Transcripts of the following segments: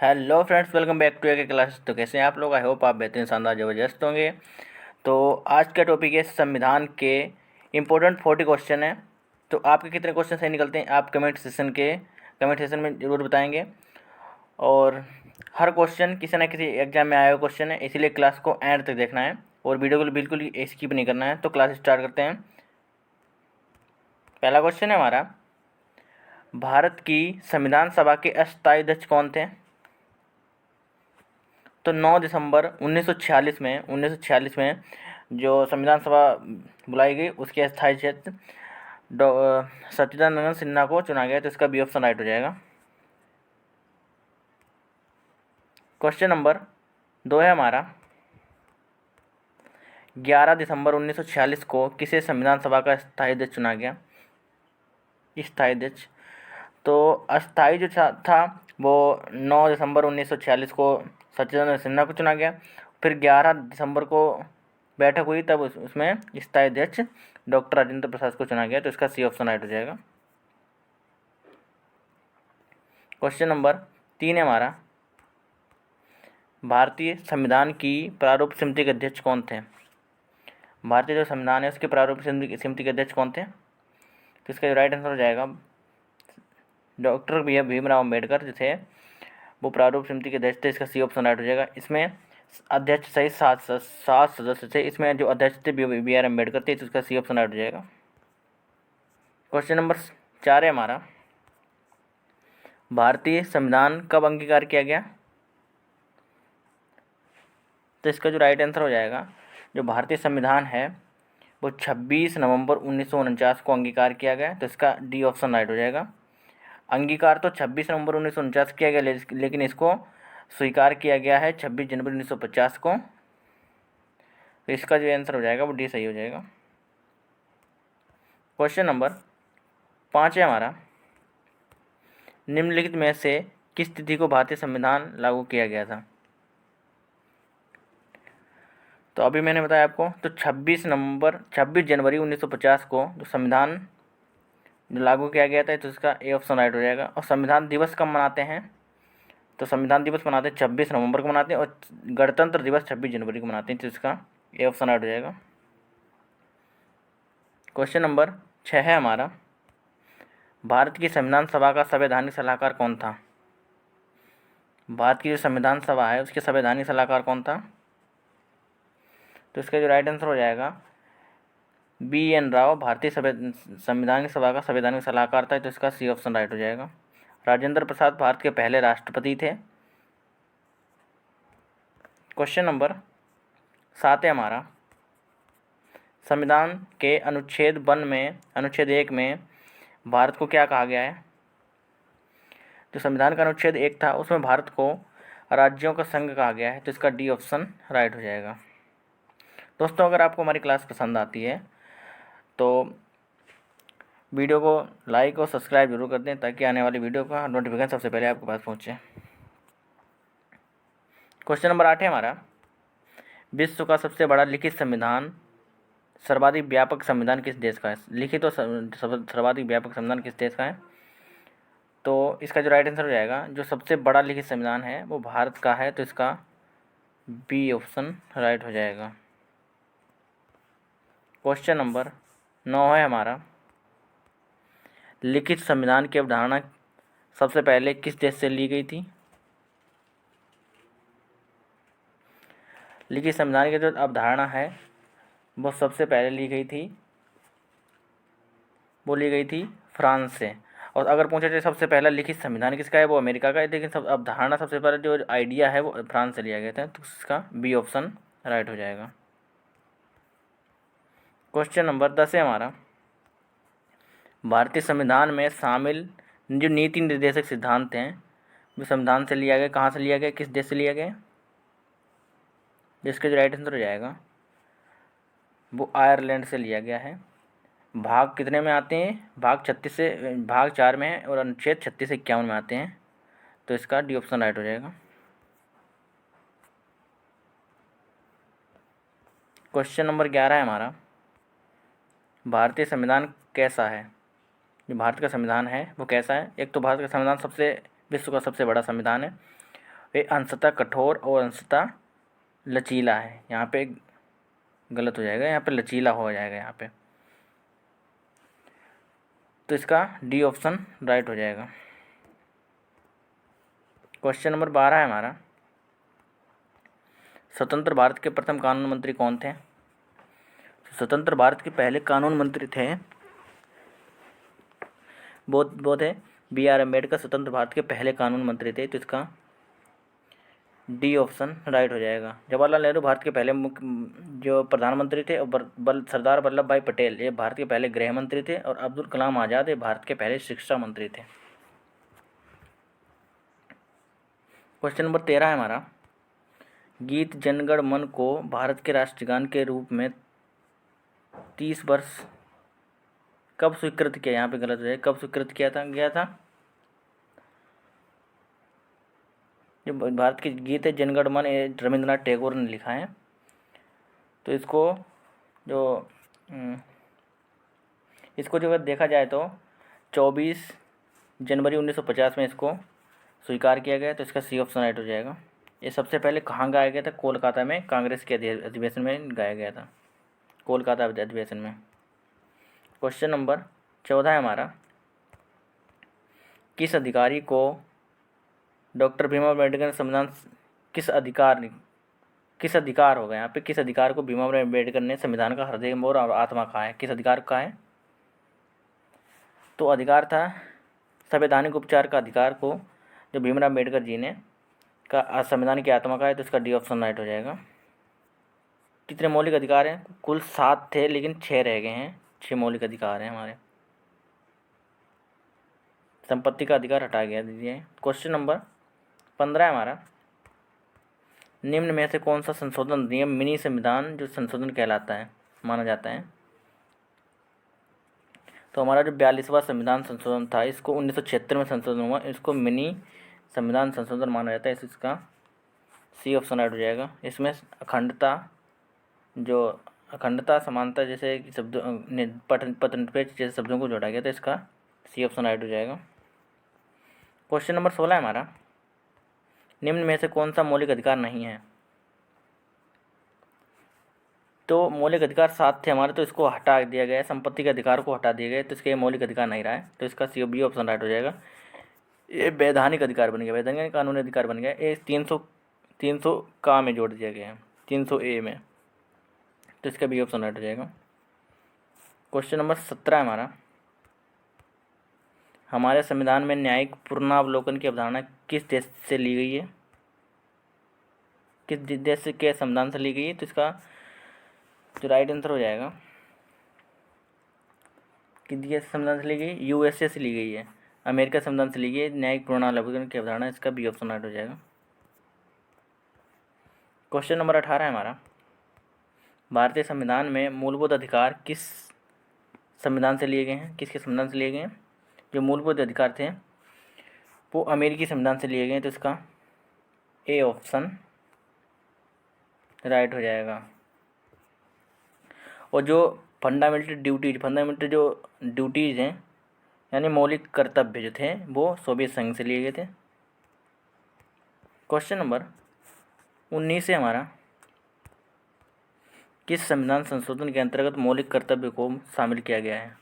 Hello friends, welcome back to एक class. तो कैसे हैं आप लोग? आई होप आप बेहतरीन, शानदार, ज़बरदस्त होंगे। तो आज का टॉपिक है संविधान के इम्पोर्टेंट 40 क्वेश्चन है। तो आपके कितने क्वेश्चन सही निकलते हैं आप कमेंट सेशन में ज़रूर बताएंगे। और हर क्वेश्चन किसी ना किसी एग्जाम में आया हुआ क्वेश्चन है, इसीलिए क्लास को एंड तक देखना है और वीडियो को बिल्कुल ही स्किप नहीं करना है। तो क्लास स्टार्ट करते हैं। पहला क्वेश्चन है हमारा, भारत की संविधान सभा के अस्थायी अध्यक्ष कौन थे? तो 9 दिसंबर 1946 में जो संविधान सभा बुलाई गई, उसके अस्थायी अध्यक्ष सच्चिदानंद सिन्हा को चुना गया। तो इसका बी ऑप्शन राइट हो जाएगा। क्वेश्चन नंबर 2 है हमारा, 11 दिसंबर 1946 को किसे संविधान सभा का स्थायी अध्यक्ष चुना गया? स्थायी अध्यक्ष तो अस्थायी जो था वो 9 दिसंबर 1946 को सच्चिदानंद सिन्हा को चुना गया। फिर 11 दिसंबर को बैठक हुई, तब उसमें स्थायी अध्यक्ष डॉक्टर राजेंद्र प्रसाद को चुना गया। तो इसका सी ऑप्शन राइट हो जाएगा। क्वेश्चन नंबर 3 है हमारा, भारतीय संविधान की प्रारूप समिति के अध्यक्ष कौन थे? भारतीय जो संविधान है उसके प्रारूप समिति के अध्यक्ष कौन थे? तो इसका जो राइट आंसर हो जाएगा, डॉक्टर भीमराव अम्बेडकर जो थे वो प्रारूप समिति के अध्यक्ष थे। इसका सी ऑप्शन राइट हो जाएगा। इसमें अध्यक्ष सहित सात सदस्य थे। इसमें जो अध्यक्ष थे बी आर अम्बेडकर थे। तो इसका सी ऑप्शन राइट हो जाएगा। क्वेश्चन नंबर 4 है हमारा, भारतीय संविधान कब अंगीकार किया गया? तो इसका जो राइट आंसर हो जाएगा, जो भारतीय संविधान है वो 26 नवंबर 1949 को अंगीकार किया गया। तो इसका डी ऑप्शन राइट हो जाएगा। अंगीकार तो 26 नवंबर 1949 किया गया, लेकिन इसको स्वीकार किया गया है 26 जनवरी 1950 को। तो इसका जो आंसर हो जाएगा वो डी सही हो जाएगा। क्वेश्चन नंबर 5 है हमारा, निम्नलिखित में से किस तिथि को भारतीय संविधान लागू किया गया था? तो अभी मैंने बताया आपको, तो 26 जनवरी 1950 को जो संविधान जो लागू किया गया था। तो इसका ए ऑप्शन राइट हो जाएगा। और संविधान दिवस कब मनाते हैं? तो संविधान दिवस मनाते हैं 26 नवंबर को मनाते हैं, और गणतंत्र दिवस 26 जनवरी को मनाते हैं। तो इसका ए ऑप्शन राइट हो जाएगा। क्वेश्चन नंबर 6 है हमारा, भारत की संविधान सभा का संवैधानिक सलाहकार कौन था? भारत की जो संविधान सभा है उसके संवैधानिक सलाहकार कौन था? तो इसका जो राइट आंसर हो जाएगा, बी एन राव भारतीय संविधानिक सभा का संवैधानिक सलाहकार था। तो इसका सी ऑप्शन राइट हो जाएगा। राजेंद्र प्रसाद भारत के पहले राष्ट्रपति थे। क्वेश्चन नंबर 7 है हमारा, संविधान के अनुच्छेद 1 में भारत को क्या कहा गया है? जो संविधान का अनुच्छेद 1 था उसमें भारत को राज्यों का संघ कहा गया है। तो इसका डी ऑप्शन राइट हो जाएगा। दोस्तों, अगर आपको हमारी क्लास पसंद आती है तो वीडियो को लाइक और सब्सक्राइब जरूर कर दें, ताकि आने वाली वीडियो का नोटिफिकेशन सबसे पहले आपके पास पहुंचे। क्वेश्चन नंबर 8 है हमारा, विश्व का सबसे बड़ा लिखित संविधान सर्वाधिक व्यापक संविधान किस देश का है? लिखित और सर्वाधिक व्यापक संविधान किस देश का है? तो इसका जो राइट आंसर हो जाएगा, जो सबसे बड़ा लिखित संविधान है वो भारत का है। तो इसका बी ऑप्शन राइट हो जाएगा। क्वेश्चन नंबर 9 है हमारा, लिखित संविधान की अवधारणा सबसे पहले किस देश से ली गई थी? लिखित संविधान की जो अवधारणा है वो सबसे पहले ली गई थी फ्रांस से। और अगर पूछा जाए सबसे पहला लिखित संविधान किसका है, वो अमेरिका का है, लेकिन अवधारणा सबसे पहले जो आइडिया है वो फ्रांस से लिया गया था। तो इसका बी ऑप्शन राइट हो जाएगा। क्वेश्चन नंबर 10 है हमारा, भारतीय संविधान में शामिल जो नीति निर्देशक सिद्धांत हैं वो संविधान से लिया गया, कहाँ से लिया गया, किस देश से लिया गया? जिसका जो राइट आंसर हो जाएगा वो आयरलैंड से लिया गया है। भाग कितने में आते हैं? भाग 4 में है, और अनुच्छेद 36 से 51 में आते हैं। तो इसका डी ऑप्शन राइट हो जाएगा। क्वेश्चन नंबर 11 है हमारा, भारतीय संविधान कैसा है? जो भारत का संविधान है वो कैसा है? एक तो भारत का संविधान विश्व का सबसे बड़ा संविधान है, वे अंशतः कठोर और अंशतः लचीला है। यहाँ पे गलत हो जाएगा, यहाँ पे लचीला हो जाएगा यहाँ पे। तो इसका डी ऑप्शन राइट हो जाएगा। क्वेश्चन नंबर 12 है हमारा, स्वतंत्र भारत के प्रथम कानून मंत्री कौन थे? स्वतंत्र भारत के पहले कानून मंत्री थे वो थे B.R. अम्बेडकर। स्वतंत्र भारत के पहले कानून मंत्री थे, तो इसका डी ऑप्शन राइट हो जाएगा। जवाहरलाल नेहरू भारत के पहले जो प्रधानमंत्री थे, और सरदार वल्लभ भाई पटेल ये भारत के पहले गृह मंत्री थे, और अब्दुल कलाम आज़ाद ये भारत के पहले शिक्षा मंत्री थे। क्वेश्चन नंबर 13 है हमारा, गीत जनगण मन को भारत के राष्ट्रगान के रूप में 30 वर्ष कब स्वीकृत किया? यहाँ पे गलत हो जाए, कब स्वीकृत गया था? जो भारत के गीत है जनगण मन, रविंद्रनाथ टैगोर ने लिखा है। तो इसको जो अगर देखा जाए तो 24 जनवरी 1950 में इसको स्वीकार किया गया, तो इसका सी ऑप्शन राइट हो जाएगा। ये सबसे पहले कहाँ गाया गया था? कोलकाता में कांग्रेस के अधिवेशन में गाया गया था, कोलकाता अधिवेशन में। क्वेश्चन नंबर 14 है हमारा, किस अधिकारी को डॉक्टर भीमराव अम्बेडकर ने संविधान किस अधिकार होगा यहाँ पे? किस अधिकार को भीमराव अम्बेडकर ने संविधान का हृदय और आत्मा कहा है? किस अधिकार का है? तो अधिकार था संवैधानिक उपचार का अधिकार को, जो भीमराव अम्बेडकर जी ने का संविधान की आत्मा का है, तो इसका डी ऑप्शन राइट हो जाएगा। कितने मौलिक अधिकार हैं? कुल 7 थे, लेकिन 6 रह गए हैं। 6 मौलिक अधिकार हैं हमारे। संपत्ति का अधिकार हटा गया दीजिए। क्वेश्चन नंबर 15 है हमारा, निम्न में से कौन सा संशोधन नियम मिनी संविधान जो संशोधन कहलाता है, माना जाता है? तो हमारा जो 42वां संविधान संशोधन था, इसको 1976 में संशोधन हुआ, इसको मिनी संविधान संशोधन माना जाता है। इसका सी ऑप्शन राइट हो जाएगा। इसमें अखंडता समानता जैसे शब्द पत्रनिरपेक्ष जैसे शब्दों को जोड़ा गया, तो इसका सी ऑप्शन राइट हो जाएगा। क्वेश्चन नंबर 16 है हमारा, निम्न में से कौन सा मौलिक अधिकार नहीं है? तो मौलिक अधिकार 7 थे हमारे, तो इसको हटा दिया गया है, संपत्ति के अधिकार को हटा दिया गया है, तो इसके मौलिक अधिकार नहीं रहा है, तो इसका सी बी ऑप्शन राइट हो जाएगा। ये वैधानिक अधिकार बन गया, वैधानिक कानूनी अधिकार बन गया। ये 300 का में जोड़ दिया गया है, 300A में, तो इसका बी ऑप्शन राइट हो जाएगा। क्वेश्चन नंबर 17 है हमारा, हमारे संविधान में न्यायिक पुनरावलोकन की अवधारणा किस देश से ली गई है? किस देश के संविधान से ली गई है? तो इसका जो राइट आंसर हो जाएगा, किस देश संविधान से ली गई? USA से ली गई है, अमेरिका संविधान से ली गई है न्यायिक पुनरावलोकन की अवधारणा। इसका बी ऑप्शन राइट हो जाएगा। क्वेश्चन नंबर 18 है हमारा, भारतीय संविधान में मूलभूत अधिकार किस संविधान से लिए गए हैं? किसके संविधान से लिए गए हैं? जो मूलभूत अधिकार थे वो अमेरिकी संविधान से लिए गए हैं, तो इसका ए ऑप्शन राइट हो जाएगा। और जो फंडामेंटल जो ड्यूटीज़ हैं, यानी मौलिक कर्तव्य जो थे, वो सोवियत संघ से लिए गए थे। क्वेश्चन नंबर 19 है हमारा, किस संविधान संशोधन के अंतर्गत मौलिक कर्तव्य को शामिल किया गया है?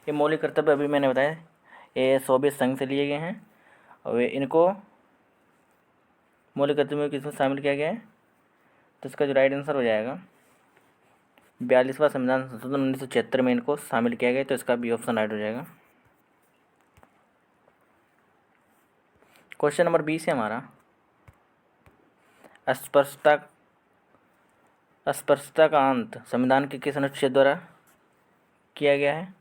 ये मौलिक कर्तव्य अभी मैंने बताया, ये सोवियत संघ से लिए गए हैं, और इनको मौलिक कर्तव्य में किसमें शामिल किया गया है? तो इसका जो राइट आंसर हो जाएगा, 42वां संविधान संशोधन 1976 में इनको शामिल किया गया, तो इसका बी ऑप्शन राइट हो जाएगा। क्वेश्चन नंबर 20 है हमारा, अस्पृश्यता का अंत संविधान के किस अनुच्छेद द्वारा किया गया है?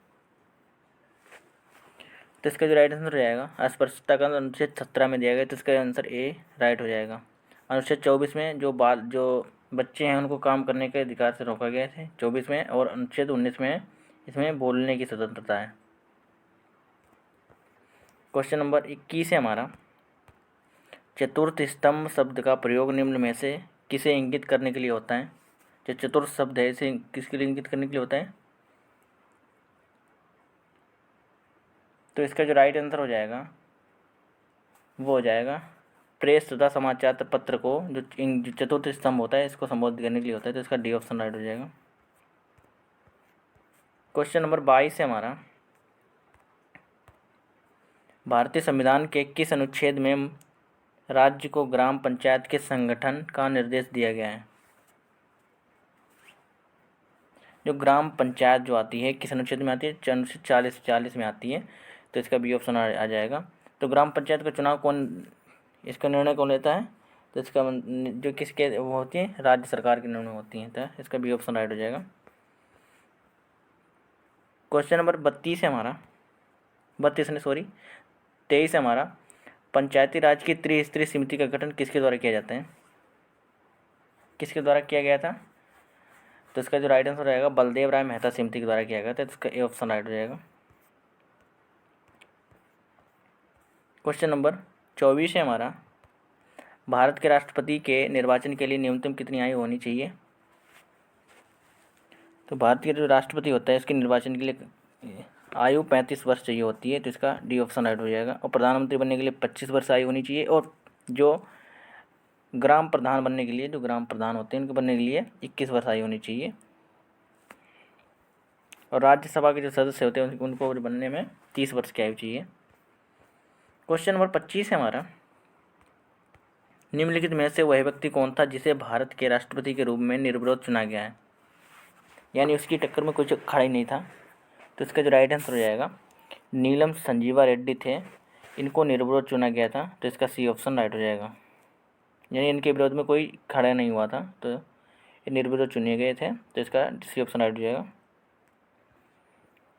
तो इसका जो राइट आंसर हो जाएगा, अस्पृश्यता का अनुच्छेद 17 में दिया गया, तो इसका आंसर ए राइट हो जाएगा। अनुच्छेद 24 में जो बच्चे हैं उनको काम करने के अधिकार से रोका गया थे 24 में, और अनुच्छेद 19 में इसमें बोलने की स्वतंत्रता है। क्वेश्चन नंबर 21 है हमारा, चतुर्थ स्तंभ शब्द का प्रयोग निम्न में से किसे इंगित करने के लिए होता है? जो चतुर्थ शब्द है इसे किसके लिए इंगित करने के लिए होता है? तो इसका जो राइट आंसर हो जाएगा, वो हो जाएगा प्रेस तथा समाचार पत्र को जो चतुर्थ स्तंभ होता है इसको संबोधित करने के लिए होता है, तो इसका डी ऑप्शन राइट हो जाएगा। क्वेश्चन नंबर 22 है हमारा, भारतीय संविधान के किस अनुच्छेद में राज्य को ग्राम पंचायत के संगठन का निर्देश दिया गया है? जो ग्राम पंचायत जो आती है किस अनुच्छेद में आती है? अनुच्छेद 40 में आती है, तो इसका बी ऑप्शन आ जाएगा। तो ग्राम पंचायत का चुनाव इसका निर्णय कौन लेता है? तो इसका जो किसके वो होती है, राज्य सरकार के निर्णय होती हैं, तो इसका बी ऑप्शन राइट हो जाएगा। क्वेश्चन नंबर 32 है हमारा, 23 है हमारा, पंचायती राज की त्रिस्तरीय समिति का गठन किसके द्वारा किया जाता है? किसके द्वारा किया गया था? तो इसका जो राइट आंसर रहेगा बलदेव राय मेहता समिति के द्वारा किया गया था, तो इसका ए ऑप्शन राइट हो जाएगा। क्वेश्चन नंबर 24 है हमारा, भारत के राष्ट्रपति के निर्वाचन के लिए न्यूनतम कितनी आयु होनी चाहिए? तो भारत के जो राष्ट्रपति होता है इसके निर्वाचन के लिए आयु 35 वर्ष चाहिए होती है, तो इसका डी ऑप्शन राइट हो जाएगा। और प्रधानमंत्री बनने के लिए 25 वर्ष आयु होनी चाहिए, और जो ग्राम प्रधान बनने के लिए, जो ग्राम प्रधान होते हैं उनके बनने के लिए 21 वर्ष आयु होनी चाहिए। और राज्यसभा के जो सदस्य होते हैं उनको बनने में 30 वर्ष की आयु चाहिए। क्वेश्चन नंबर 25 है हमारा, निम्नलिखित में से वह व्यक्ति कौन था जिसे भारत के राष्ट्रपति के रूप में निर्विरोध चुना गया है? यानी उसकी टक्कर में कुछ खड़ा ही नहीं था, तो इसका जो राइट आंसर हो जाएगा नीलम संजीवा रेड्डी थे, इनको निर्विरोध चुना गया था, तो इसका सी ऑप्शन राइट हो जाएगा। यानी इनके विरोध में कोई खड़ा नहीं हुआ था, तो ये निर्विरोध चुने गए थे, तो इसका सी ऑप्शन राइट हो जाएगा।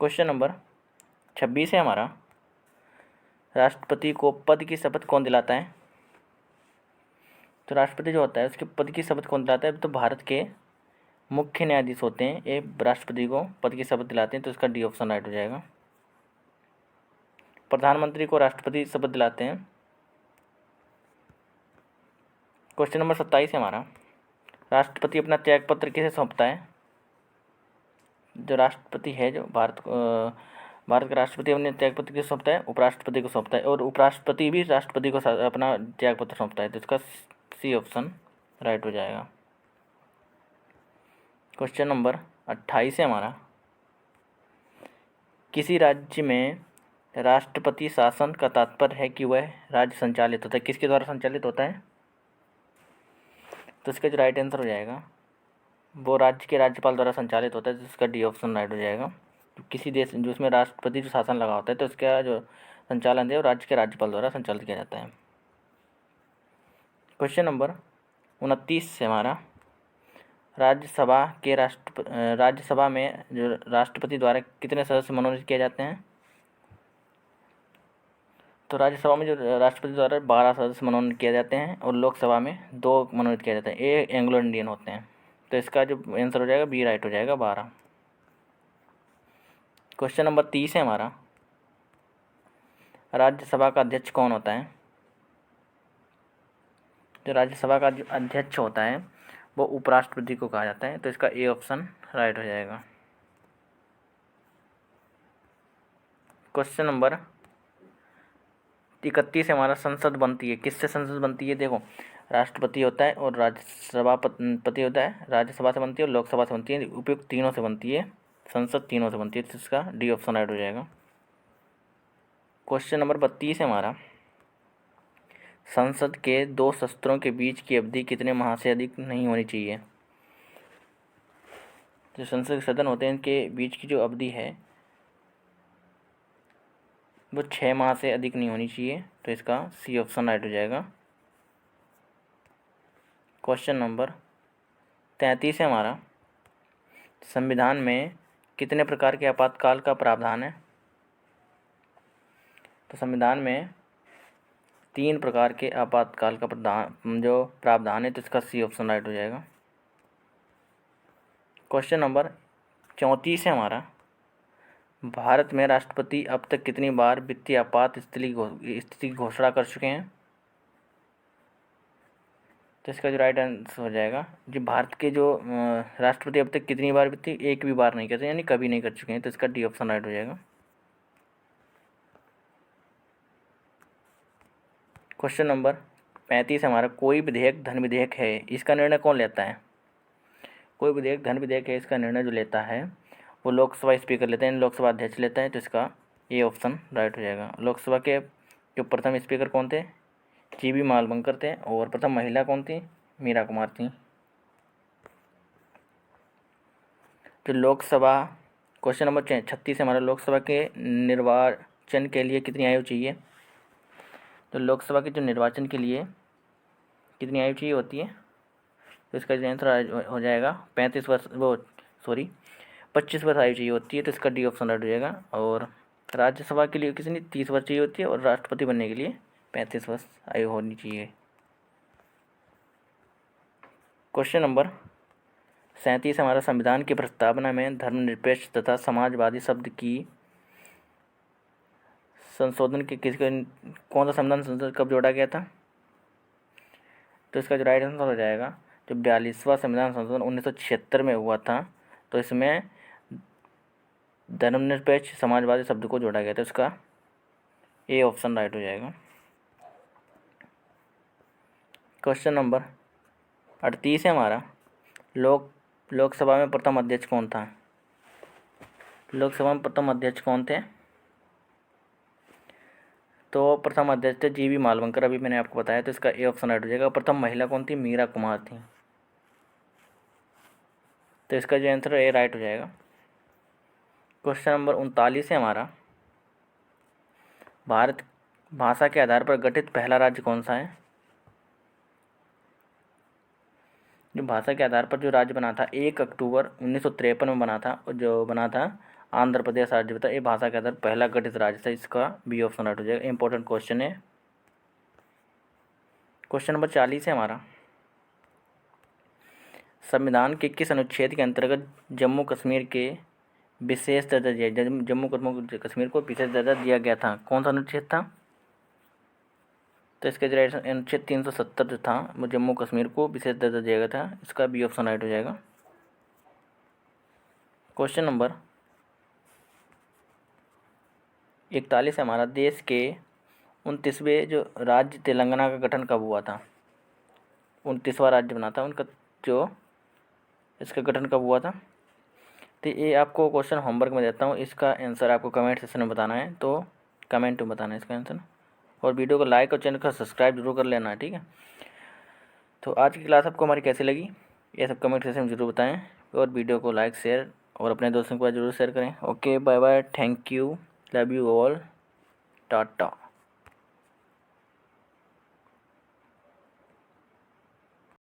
क्वेश्चन नंबर 26 है हमारा, राष्ट्रपति को पद की शपथ कौन दिलाता है? तो राष्ट्रपति जो होता है उसके पद की शपथ कौन दिलाता है? तो भारत के मुख्य न्यायाधीश होते हैं, ये राष्ट्रपति को पद की शपथ दिलाते हैं, तो इसका डी ऑप्शन राइट हो जाएगा। प्रधानमंत्री को राष्ट्रपति शपथ दिलाते हैं। क्वेश्चन नंबर 27 है हमारा, राष्ट्रपति अपना त्यागपत्र किसे सौंपता है? जो राष्ट्रपति है, जो भारत का राष्ट्रपति अपने त्यागपत्र किसे सौंपता है? उपराष्ट्रपति को सौंपता है, और उपराष्ट्रपति भी राष्ट्रपति को अपना त्यागपत्र सौंपता है, तो इसका सी ऑप्शन राइट हो जाएगा। क्वेश्चन नंबर 28 है हमारा, किसी राज्य में राष्ट्रपति शासन का तात्पर्य है कि वह राज्य संचालित होता है, किसके द्वारा संचालित होता है? तो इसका जो राइट आंसर हो जाएगा वो राज्य के राज्यपाल द्वारा संचालित होता है, जिसका डी ऑप्शन राइट हो जाएगा। तो किसी देश जिसमें राष्ट्रपति जो शासन लगा होता है तो इसका जो संचालन है वो राज्य के राज्यपाल द्वारा संचालित किया जाता है। क्वेश्चन नंबर 29 है हमारा, राज्यसभा में जो राष्ट्रपति द्वारा कितने सदस्य मनोनीत किए जाते हैं? तो राज्यसभा में जो राष्ट्रपति द्वारा 12 सदस्य मनोनीत किए जाते हैं, और लोकसभा में 2 मनोनीत किए जाते हैं, ये एंग्लो इंडियन होते हैं, तो इसका जो आंसर हो जाएगा बी राइट हो जाएगा 12। क्वेश्चन नंबर 30 है हमारा, राज्यसभा का अध्यक्ष कौन होता है? जो राज्यसभा का जो अध्यक्ष होता है वो उपराष्ट्रपति को कहा जाता है, तो इसका ए ऑप्शन राइट हो जाएगा। क्वेश्चन नंबर 31 हमारा, संसद बनती है किससे? संसद बनती है, देखो राष्ट्रपति होता है और राज्यसभापति होता है, राज्यसभा से बनती है और लोकसभा से बनती है, उपयुक्त तीनों से बनती है, संसद तीनों से बनती है, तो इसका डी ऑप्शन राइट हो जाएगा। क्वेश्चन नंबर 32 है हमारा, संसद के 2 सत्रों के बीच की अवधि कितने माह से अधिक नहीं होनी चाहिए? जो संसद के सदन होते हैं इनके बीच की जो अवधि है वो 6 माह से अधिक नहीं होनी चाहिए, तो इसका सी ऑप्शन राइट हो जाएगा। क्वेश्चन नंबर 33 है हमारा, संविधान में कितने प्रकार के आपातकाल का प्रावधान है? तो संविधान में 3 प्रकार के आपातकाल का प्रावधान है, तो इसका सी ऑप्शन राइट हो जाएगा। क्वेश्चन नंबर 34 है हमारा, भारत में राष्ट्रपति अब तक कितनी बार वित्तीय आपात स्थिति की घोषणा कर चुके हैं? तो इसका जो राइट आंसर हो जाएगा, जो भारत के जो राष्ट्रपति अब तक कितनी बार वित्तीय, एक भी बार नहीं करते, यानी कभी नहीं कर चुके हैं, तो इसका डी ऑप्शन राइट हो जाएगा। क्वेश्चन नंबर 35 हमारा, कोई विधेयक धन विधेयक है, इसका निर्णय कौन लेता है? कोई विधेयक धन विधेयक है, इसका निर्णय जो लेता है वो लोकसभा स्पीकर लेते हैं, लोकसभा अध्यक्ष लेता है। तो इसका ये ऑप्शन राइट हो जाएगा। लोकसभा के जो प्रथम स्पीकर कौन थे? जीबी मालवंकर थे। और प्रथम महिला कौन थी? मीरा कुमार थी। तो लोकसभा क्वेश्चन नंबर 36 हमारा, लोकसभा के निर्वाचन के लिए कितनी आयु चाहिए? तो लोकसभा के जो निर्वाचन के लिए कितनी आयु चाहिए होती है? तो इसका जो आंसर हो जाएगा 25 वर्ष आयु चाहिए होती है। तो इसका डी ऑप्शन राइट हो जाएगा। और राज्यसभा के लिए कितनी? 30 वर्ष चाहिए होती है। और राष्ट्रपति बनने के लिए 35 वर्ष आयु होनी चाहिए। क्वेश्चन नंबर 37 हमारा, संविधान की प्रस्तावना में धर्मनिरपेक्ष तथा समाजवादी शब्द की संशोधन के कौन सा संविधान संशोधन कब जोड़ा गया था? तो इसका जो राइट आंसर हो जाएगा, जो 42वां संविधान संशोधन 1976 में हुआ था। तो इसमें धर्मनिरपेक्ष समाजवादी शब्द को जोड़ा गया था। इसका ए ऑप्शन राइट हो जाएगा। क्वेश्चन नंबर 38 है हमारा, लोकसभा में प्रथम अध्यक्ष कौन था? लोकसभा में प्रथम अध्यक्ष कौन थे? तो प्रथम अध्यक्ष थे जीबी मालवंकर, अभी मैंने आपको बताया। तो इसका ए ऑप्शन राइट हो जाएगा। प्रथम महिला कौन थी? मीरा कुमार थी। तो इसका जो आंसर ए राइट हो जाएगा। क्वेश्चन नंबर 39 है हमारा, भारत भाषा के आधार पर गठित पहला राज्य कौन सा है? जो भाषा के आधार पर जो राज्य बना था 1 अक्टूबर 1953 में बना था, और जो बना था आंध्र प्रदेश राज्य था। ये भाषा के आधार पहला गठित राज्य था। इसका बी ऑप्शन राइट हो जाएगा। इंपॉर्टेंट क्वेश्चन है। क्वेश्चन नंबर 40 है हमारा, संविधान के किस अनुच्छेद के अंतर्गत जम्मू कश्मीर के विशेष दर्जा दिया? जम्मू कश्मीर को विशेष दर्जा दिया गया था। कौन सा अनुच्छेद था? तो इसका अनुच्छेद 370 जो था वो जम्मू कश्मीर को विशेष दर्जा दिया गया था। इसका बी ऑप्शन राइट हो जाएगा। क्वेश्चन नंबर 41 हमारा, देश के 29वें जो राज्य तेलंगाना का गठन कब हुआ था? 29वां राज्य बना था उनका, जो इसका गठन कब हुआ था? तो ये आपको क्वेश्चन होमवर्क में देता हूँ। इसका आंसर आपको कमेंट सेक्शन में बताना है। तो कमेंट में बताना है इसका आंसर। और वीडियो को लाइक और चैनल को सब्सक्राइब जरूर कर लेना है, ठीक है। तो आज की क्लास आपको हमारी कैसी लगी ये सब कमेंट सेक्शन में ज़रूर बताएं। और वीडियो को लाइक शेयर और अपने दोस्तों के पास ज़रूर शेयर करें। Okay, bye bye, thank you, love you all, Tata.